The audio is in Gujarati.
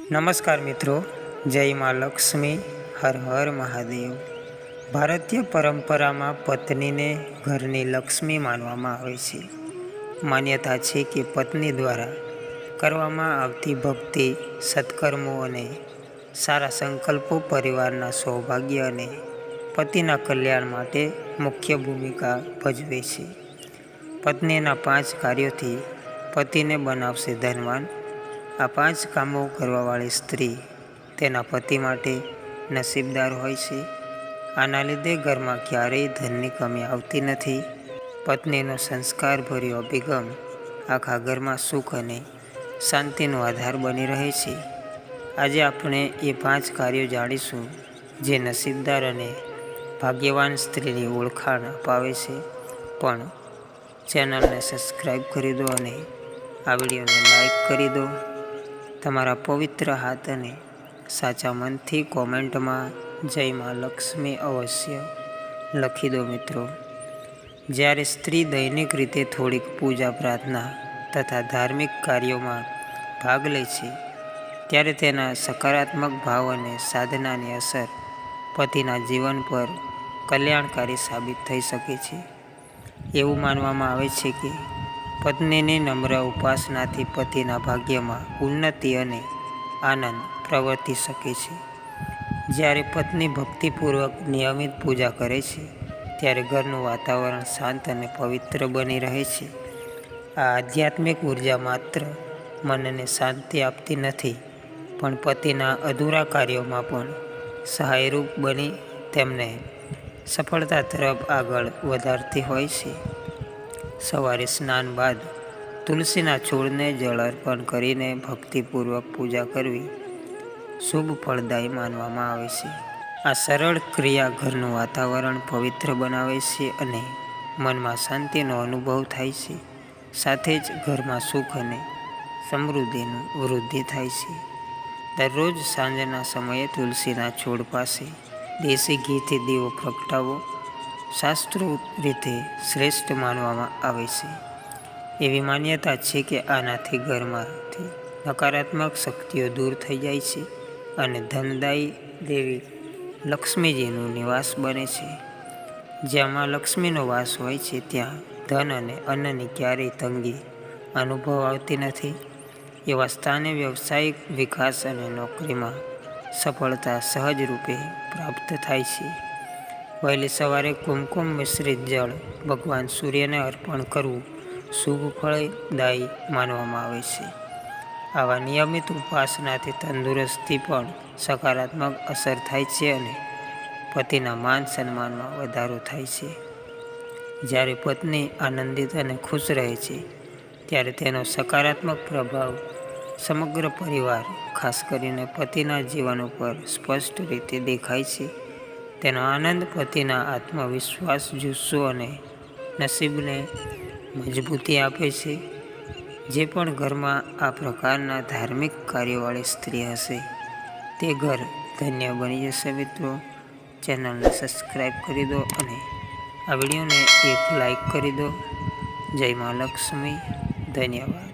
નમસ્કાર મિત્રો, જય માં લક્ષ્મી, હર હર મહાદેવ। ભારતીય પરંપરામાં પત્નીને ઘરની લક્ષ્મી માનવામાં આવે છે। માન્યતા છે કે પત્ની દ્વારા કરવામાં આવતી ભક્તિ, સત્કર્મો અને સારા સંકલ્પો પરિવારના સૌભાગ્ય અને પતિના કલ્યાણ માટે મુખ્ય ભૂમિકા ભજવે છે। પત્નીના 5 કાર્યોથી પતિને બનાવશે ધનવાન। આ 5 કામો કરવાવાળી સ્ત્રી તેના પતિ માટે નસીબદાર હોય છે। આના લીધે ઘરમાં ક્યારેય ધનની કમી આવતી નથી। પત્નીનો સંસ્કારભર્યો અભિગમ આખા ઘરમાં સુખ અને શાંતિનો આધાર બની રહે છે। આજે આપણે એ 5 કાર્યો જાણીશું જે નસીબદાર અને ભાગ્યવાન સ્ત્રીની ઓળખાણ અપાવે છે। પણ ચેનલને સબસ્ક્રાઈબ કરી દો અને આ વિડીયોને લાઈક કરી દો। તમારા પવિત્ર હાથ અને સાચા મનથી કોમેન્ટમાં જય માં લક્ષ્મી અવશ્ય લખી દો મિત્રો। જ્યારે સ્ત્રી દૈનિક રીતે થોડીક પૂજા પ્રાર્થના તથા ધાર્મિક કાર્યોમાં ભાગ લે છે ત્યારે તેના સકારાત્મક ભાવ અને સાધનાની અસર પતિના જીવન પર કલ્યાણકારી સાબિત થઈ શકે છે। એવું માનવામાં આવે છે કે પત્નીની નમ્ર ઉપાસનાથી પતિના ભાગ્યમાં ઉન્નતિ અને આનંદ પ્રવર્તી શકે છે। જ્યારે પત્ની ભક્તિપૂર્વક નિયમિત પૂજા કરે છે ત્યારે ઘરનું વાતાવરણ શાંત અને પવિત્ર બની રહે છે। આ આધ્યાત્મિક ઉર્જા માત્ર મનને શાંતિ આપતી નથી, પણ પતિના અધૂરા કાર્યોમાં પણ સહાયરૂપ બની તેમને સફળતા તરફ આગળ વધારતી હોય છે। સવારે સ્નાન બાદ તુલસીના છોડને જળ અર્પણ કરીને ભક્તિપૂર્વક પૂજા કરવી શુભ ફળદાયી માનવામાં આવે છે। આ સરળ ક્રિયા ઘરનું વાતાવરણ પવિત્ર બનાવે છે અને મનમાં શાંતિનો અનુભવ થાય છે। સાથે જ ઘરમાં સુખ અને સમૃદ્ધિનું વૃદ્ધિ થાય છે। દરરોજ સાંજના સમયે તુલસીના છોડ પાસે દેશી ઘીથી દીવો પ્રગટાવવો શાસ્ત્રોક્ત રીતે શ્રેષ્ઠ માનવામાં આવે છે। એવી માન્યતા છે કે આનાથી ઘરમાંથી નકારાત્મક શક્તિઓ દૂર થઈ જાય છે અને ધનદાયી દેવી લક્ષ્મીજીનું નિવાસ બને છે। જ્યાં માં લક્ષ્મીનો વાસ હોય છે ત્યાં ધન અને અન્નની ક્યારેય તંગી અનુભવ આવતી નથી। એવા સ્થાને વ્યવસાયિક વિકાસ અને નોકરીમાં સફળતા સહજ રૂપે પ્રાપ્ત થાય છે। વહેલી સવારે કુમકુમ મિશ્રિત જળ ભગવાન સૂર્યને અર્પણ કરવું શુભ ફળદાયી માનવામાં આવે છે। આવા નિયમિત ઉપાસનાથી તંદુરસ્તી પણ સકારાત્મક અસર થાય છે અને પતિના માન સન્માનમાં વધારો થાય છે। જ્યારે પત્ની આનંદિત અને ખુશ રહે છે ત્યારે તેનો સકારાત્મક પ્રભાવ સમગ્ર પરિવાર, ખાસ કરીને પતિના જીવન ઉપર સ્પષ્ટ રીતે દેખાય છે। તેનો આનંદ પતિના આત્મવિશ્વાસ, જુસ્સો અને નસીબને મજબૂતી આપે છે। જે પણ ઘરમાં આ પ્રકારના ધાર્મિક કાર્યવાળી સ્ત્રી હશે તે ઘર ધન્ય બની જશે। મિત્રો, ચેનલને સબસ્ક્રાઈબ કરી દો અને આ વિડીયોને એક લાઈક કરી દો। જય માં લક્ષ્મી, ધન્યવાદ।